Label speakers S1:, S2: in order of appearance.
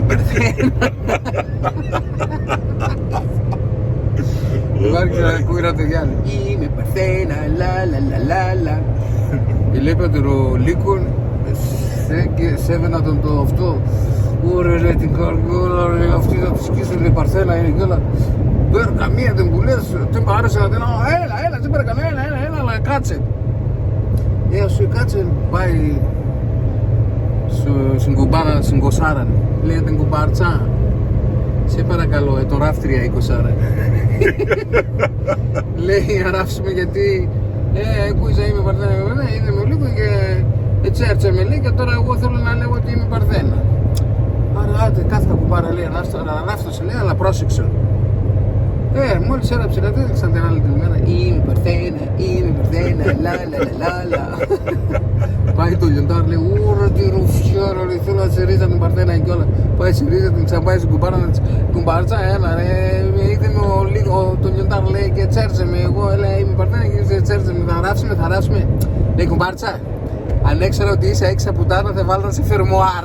S1: με Παρθένα. Υπάρχει ένα κούρα το Γιάννη. Είμαι Παρθένα, λα. Και λέει Πετρολίκον, σέβαινα τον το αυτό. Ωραία λέει την καρδούλα, λέει αυτή θα τη σκίσω, λέει Παρθένα είναι κι όλα. Δεν καμία δεν που λες, δεν μ' άρεσε να την έλα, δεν πέρα κανένα, έλα, αλλά κάτσε. Σου κάτσε, πάει στην κουμπάρα, στην κοσάρα, λέει την κουμπάρτσα. Σε παρακαλώ, το ράφτρια η κοσάρα. Λέει, αράφσουμε γιατί, ακούγησα είμαι Παρθένα, είδε με λίγο και τσέρτσε με λέει και τώρα εγώ θέλω να λέω ότι είμαι Παρθένα. Άρα άντε, κάθε κουμπάρα λέει, ανάφτωσε λέει, αλλά πρόσεξε. Μόλις έραψε κάτι, έδειξαν την άλλη την ημέρα. Είμαι Παρθένα, λα. Πάει το λιοντάρ, λέει, ούρα τη ρουφιόρα, λέει, θέλω να τσερίζα την Παρθένα και όλα. Πάει τσερίζα την, ξαναπάει στην κουμπάρα να της κουμπάρτσα, έλα ρε, είδε με το λιοντάρ, λέει, και τσέρσε με, εγώ, λέει, είμαι Παρθένα και τσέρσε με, θα ράψουμε. Λέει, κουμπάρτσα, αν έξερα ότι είσαι έξα πουτάνα, θα βάλω σε φερμοάρ.